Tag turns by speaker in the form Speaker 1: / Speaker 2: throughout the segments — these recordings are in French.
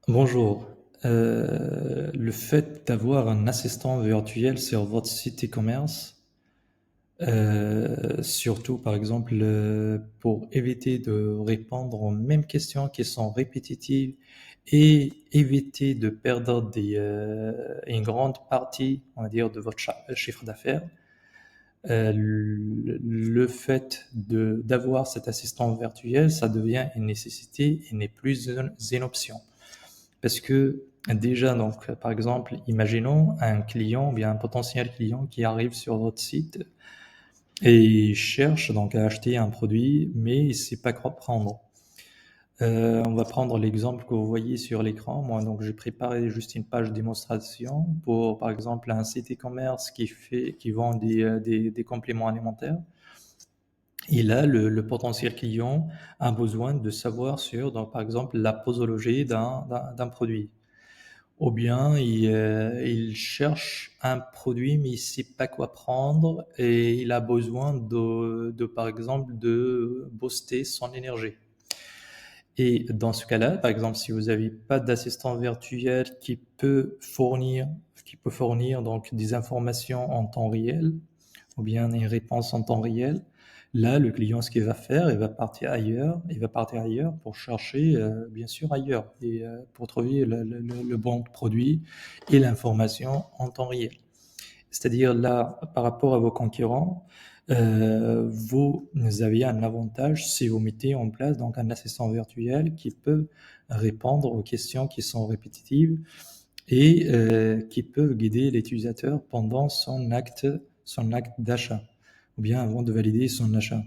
Speaker 1: Bonjour. Le fait d'avoir un assistant virtuel sur votre site e-commerce, surtout par exemple pour éviter de répondre aux mêmes questions qui sont répétitives et éviter de perdre une grande partie, on va dire, de votre chiffre d'affaires. Le fait d'avoir cet assistant virtuel, ça devient une nécessité et n'est plus une option. Parce que déjà, donc, par exemple, imaginons un client, ou bien un potentiel client qui arrive sur votre site et il cherche donc à acheter un produit, mais il ne sait pas quoi prendre. On va prendre l'exemple que vous voyez sur l'écran. Moi, donc, j'ai préparé juste une page démonstration pour, par exemple, un site e-commerce qui vend des compléments alimentaires. Et là, le potentiel client a besoin de savoir sur, donc, par exemple, la posologie d'un produit. Ou bien il cherche un produit mais il sait pas quoi prendre et il a besoin par exemple, de booster son énergie. Et dans ce cas-là, par exemple, si vous n'avez pas d'assistant virtuel qui peut fournir donc des informations en temps réel, ou bien une réponse en temps réel, là, le client, ce qu'il va faire, il va partir ailleurs pour chercher, bien sûr, ailleurs, et pour trouver le bon produit et l'information en temps réel. C'est-à-dire là, par rapport à vos concurrents, vous avez un avantage si vous mettez en place donc un assistant virtuel qui peut répondre aux questions qui sont répétitives et qui peut guider l'utilisateur pendant son acte d'achat, ou bien avant de valider son achat.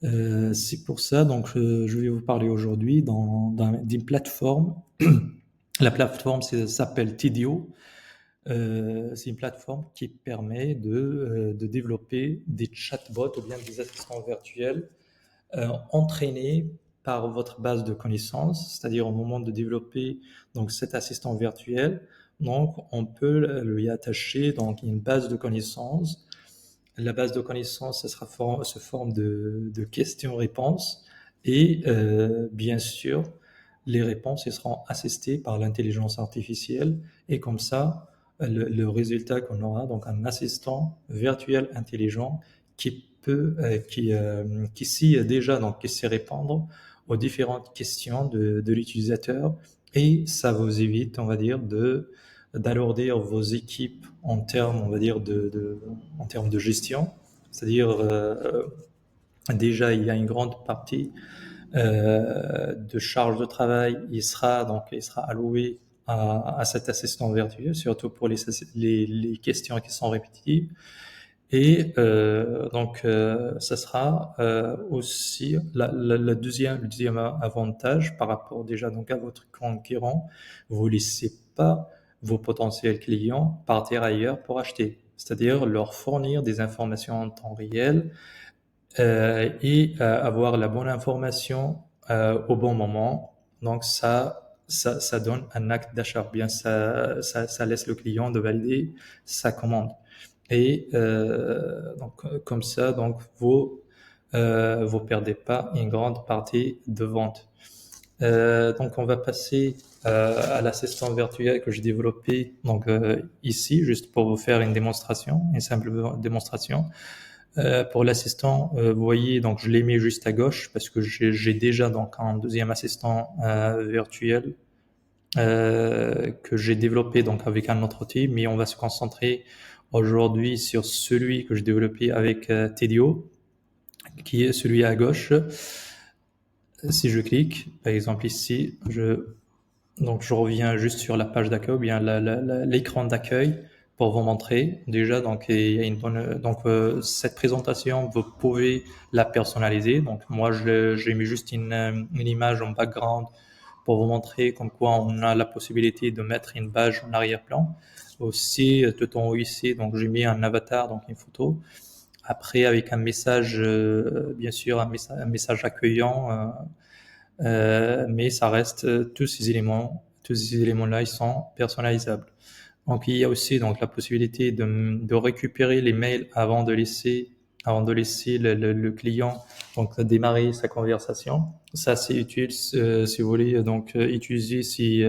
Speaker 1: C'est pour ça donc je vais vous parler aujourd'hui d'une plateforme. La plateforme s'appelle Tidio. C'est une plateforme qui permet de développer des chatbots ou bien des assistants virtuels entraînés par votre base de connaissances, c'est-à-dire au moment de développer donc cet assistant virtuel, donc on peut lui attacher donc une base de connaissances. La base de connaissances, se forme de questions-réponses et bien sûr, les réponses elles seront assistées par l'intelligence artificielle et comme ça, le résultat qu'on aura, donc un assistant virtuel intelligent qui sait déjà, donc qui sait répondre aux différentes questions de l'utilisateur et ça vous évite, on va dire, d'alourdir vos équipes en termes, on va dire, en termes de gestion. C'est-à-dire, déjà, il y a une grande partie de charge de travail, il sera alloué à cet assistant virtuel, surtout pour les questions qui sont répétitives. Et ça sera aussi le deuxième avantage par rapport déjà donc à votre concurrent. Vous laissez pas vos potentiels clients partir ailleurs pour acheter, c'est-à-dire leur fournir des informations en temps réel et avoir la bonne information au bon moment. Donc ça donne un acte d'achat. Bien, ça laisse le client de valider sa commande. Et comme ça, donc vous perdez pas une grande partie de vente. Donc on va passer à l'assistant virtuel que j'ai développé donc ici, juste pour vous faire une démonstration, une simple démonstration. Pour l'assistant, vous voyez, donc je l'ai mis juste à gauche parce que j'ai déjà donc un deuxième assistant virtuel que j'ai développé donc avec un autre outil, mais on va se concentrer aujourd'hui sur celui que j'ai développé avec Tedio, qui est celui à gauche. Si je clique, par exemple ici, donc je reviens juste sur la page d'accueil, ou bien l'écran d'accueil pour vous montrer. Déjà, donc il y a une bonne, donc cette présentation, vous pouvez la personnaliser. Donc moi, j'ai mis juste une image en background pour vous montrer comme quoi on a la possibilité de mettre une page en arrière-plan. Aussi, tout en haut ici, donc j'ai mis un avatar, donc une photo. Après, avec un message, bien sûr, un message accueillant, mais ça reste tous ces éléments-là, ils sont personnalisables. Donc, il y a aussi donc la possibilité de récupérer les mails avant de laisser avant de laisser le client donc démarrer sa conversation. Ça, c'est utile si vous voulez donc utiliser ces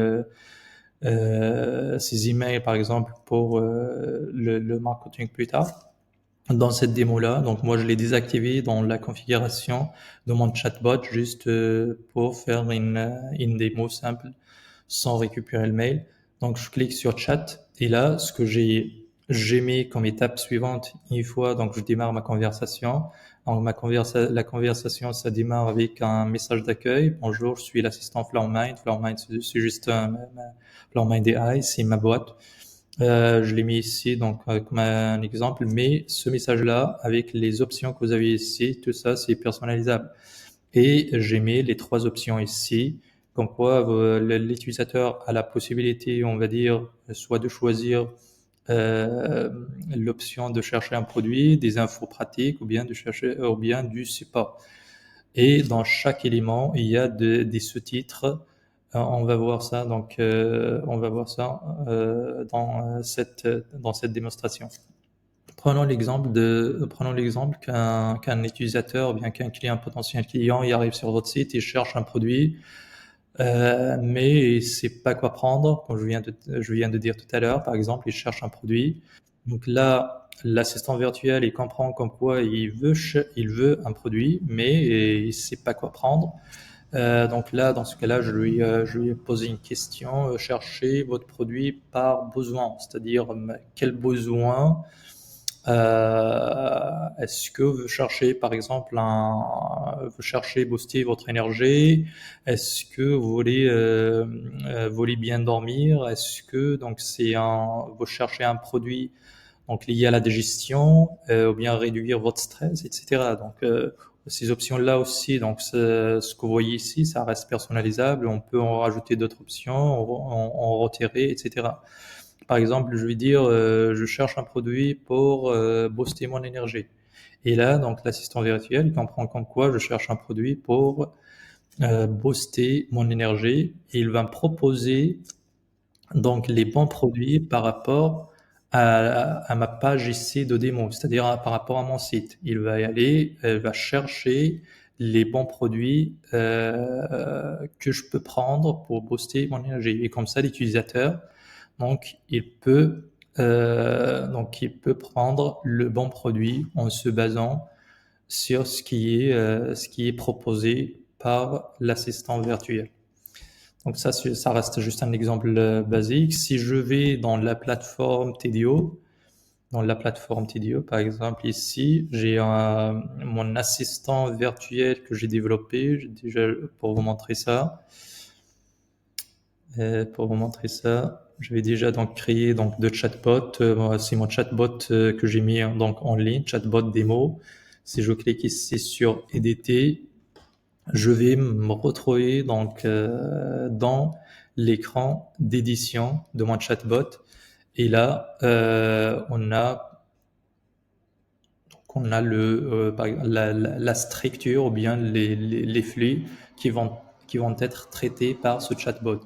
Speaker 1: emails, par exemple, pour le marketing plus tard. Dans cette démo-là, donc moi, je l'ai désactivé dans la configuration de mon chatbot juste pour faire une démo simple sans récupérer le mail. Donc, je clique sur chat et là, ce que j'ai mis comme étape suivante, une fois donc je démarre ma conversation. Donc, la conversation, ça démarre avec un message d'accueil. Bonjour, je suis l'assistant Floormind. Floormind, c'est juste Floormind AI, c'est ma boîte. Je l'ai mis ici donc comme un exemple, mais ce message-là, avec les options que vous avez ici, tout ça, c'est personnalisable. Et j'ai mis les trois options ici, comme quoi l'utilisateur a la possibilité, on va dire, soit de choisir euh, l'option de chercher un produit, des infos pratiques, ou bien de chercher, ou bien du support. Et dans chaque élément, il y a des sous-titres. On va voir ça, donc on va voir ça dans cette démonstration. Prenons l'exemple qu'un utilisateur, ou bien qu'un client, un potentiel client, il arrive sur votre site, il cherche un produit, mais il sait pas quoi prendre. Comme je viens de dire tout à l'heure, par exemple, il cherche un produit. Donc là, l'assistant virtuel, il comprend comme quoi il veut un produit, mais il sait pas quoi prendre. Donc là, dans ce cas-là, je lui ai posé une question. Cherchez votre produit par besoin, c'est-à-dire quel besoin est-ce que vous cherchez, par exemple, vous cherchez booster votre énergie? Est-ce que vous voulez bien dormir? Est-ce que donc vous cherchez un produit donc lié à la digestion ou bien réduire votre stress, etc. Donc ces options-là aussi, donc ce que vous voyez ici, ça reste personnalisable. On peut en rajouter d'autres options, en retirer, etc. Par exemple, je vais dire, je cherche un produit pour booster mon énergie. Et là, donc, l'assistant virtuel comprend comme quoi je cherche un produit pour booster mon énergie. Et il va me proposer donc les bons produits par rapport à ma page ici de démo, c'est-à-dire par rapport à mon site. Il va y aller, il va chercher les bons produits que je peux prendre pour booster mon énergie. Et comme ça, l'utilisateur, donc il peut prendre le bon produit en se basant sur ce qui est proposé par l'assistant virtuel. Donc ça reste juste un exemple basique. Si je vais dans la plateforme TDO, par exemple, ici, j'ai mon assistant virtuel que j'ai développé. Déjà, pour vous montrer ça, je vais déjà donc créer donc deux chatbots. C'est mon chatbot que j'ai mis donc en ligne, chatbot démo. Si je clique ici sur éditer, je vais me retrouver donc dans l'écran d'édition de mon chatbot. Et là, on a la structure ou bien les flux qui vont être traités par ce chatbot.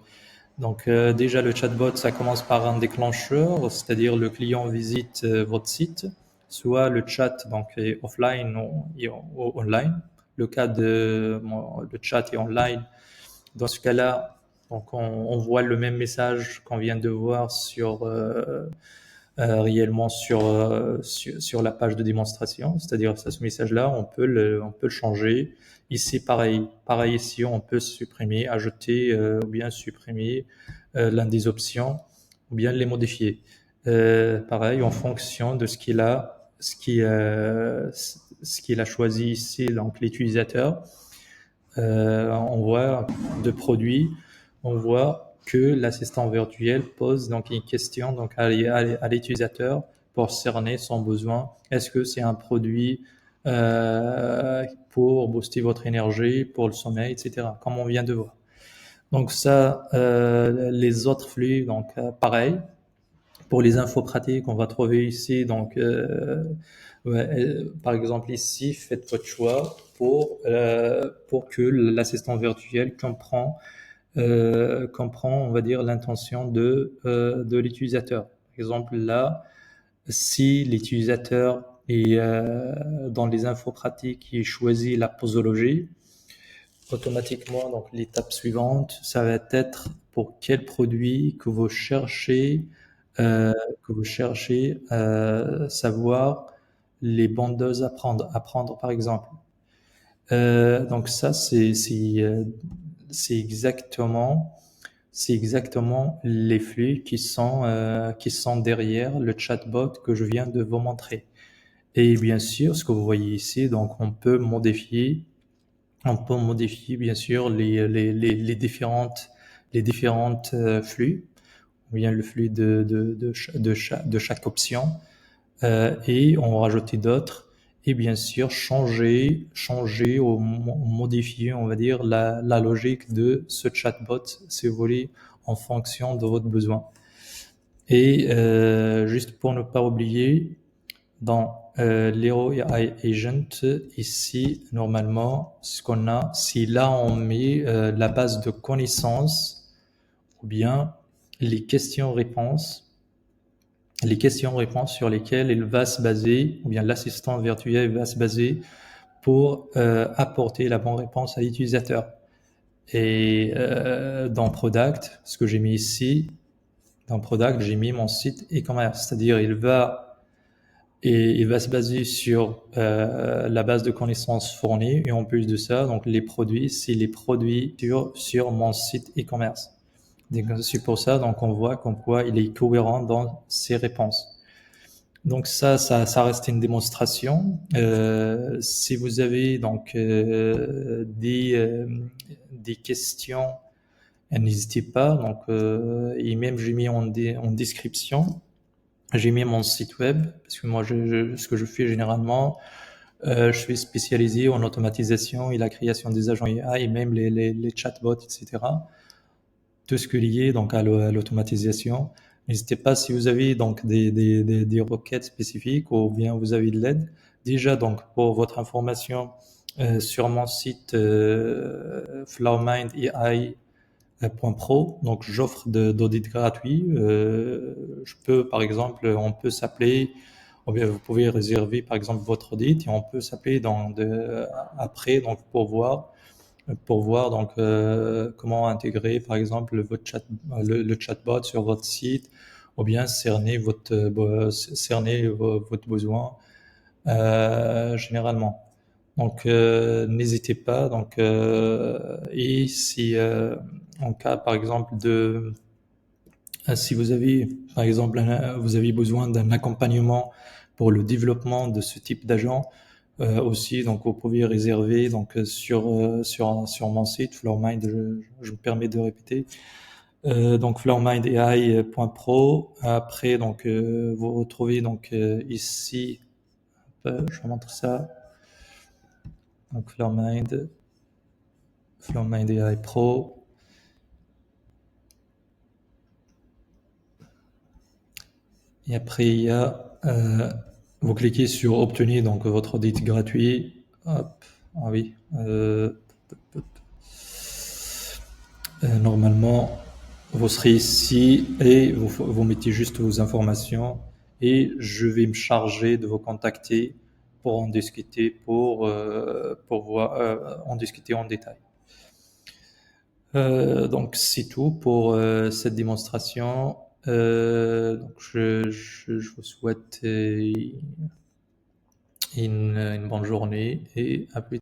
Speaker 1: Donc déjà le chatbot, ça commence par un déclencheur, c'est-à-dire le client visite votre site, soit le chat donc est offline ou online. Le cas le chat est online. Dans ce cas-là, donc on voit le même message qu'on vient de voir réellement sur la page de démonstration, c'est-à-dire ce message-là, on peut le changer. Ici, pareil ici, on peut supprimer, ajouter ou bien supprimer l'un des options ou bien les modifier. Pareil, en fonction de ce qu'il a choisi ici, donc l'utilisateur, on voit de produits, on voit que l'assistant virtuel pose donc une question donc à l'utilisateur pour cerner son besoin. Est-ce que c'est un produit pour booster votre énergie, pour le sommeil, etc. Comme on vient de voir. Donc ça, les autres flux, donc pareil. Pour les infos pratiques, on va trouver ici, donc, par exemple ici, faites votre choix pour que l'assistant virtuel comprend, on va dire, l'intention de l'utilisateur. Par exemple, là, si l'utilisateur et dans les infos pratiques, il choisit la posologie. Automatiquement, donc l'étape suivante, ça va être pour quel produit euh, que vous cherchez savoir les bonnes doses à prendre par exemple. Donc ça, c'est exactement, c'est exactement les flux qui sont derrière le chatbot que je viens de vous montrer. Et bien sûr, ce que vous voyez ici, donc on peut modifier bien sûr les différentes flux, ou bien le flux de chaque option, et en rajouter d'autres, et bien sûr changer ou modifier, on va dire, la logique de ce chatbot, si vous voulez, en fonction de votre besoin. Et juste pour ne pas oublier, dans l'Hero AI Agent, ici, normalement, ce qu'on a, si là on met la base de connaissances ou bien les questions-réponses, les questions-réponses sur lesquelles il va se baser, ou bien l'assistant virtuel va se baser pour apporter la bonne réponse à l'utilisateur. Et dans Product, ce que j'ai mis ici, dans Product, j'ai mis mon site e-commerce, c'est-à-dire il va se baser sur la base de connaissances fournie et en plus de ça, donc les produits, c'est les produits sur mon site e-commerce. C'est pour ça, donc on voit comme quoi il est cohérent dans ses réponses. Donc ça reste une démonstration. Si vous avez donc des questions, n'hésitez pas. Donc et même j'ai mis en description, j'ai mis mon site web parce que moi ce que je fais généralement, je suis spécialisé en automatisation et la création des agents IA et même les chatbots, etc. Tout ce qui est lié donc à l'automatisation. N'hésitez pas si vous avez donc des requêtes spécifiques ou bien vous avez de l'aide. Déjà donc pour votre information sur mon site flowmindai.pro, donc j'offre d'audits gratuits. Je peux par exemple, on peut s'appeler, ou bien vous pouvez réserver par exemple votre audit et on peut s'appeler après donc pour voir donc comment intégrer par exemple le chatbot sur votre site ou bien cerner votre besoin généralement. Donc n'hésitez pas. Donc et si en cas par exemple si vous avez par exemple vous avez besoin d'un accompagnement pour le développement de ce type d'agent, aussi, donc vous pouvez réserver donc sur mon site Floormind, je me permets de répéter. Donc floormindai.pro. Après donc vous retrouvez donc ici, je vous montre ça. Donc Floormind AI Pro. Et après il y a vous cliquez sur obtenir donc votre audit gratuit. Hop, ah oui. Normalement, vous serez ici et vous mettez juste vos informations et je vais me charger de vous contacter pour en discuter, en discuter en détail. Donc c'est tout pour cette démonstration. Donc je vous souhaite une bonne journée et à plus tard.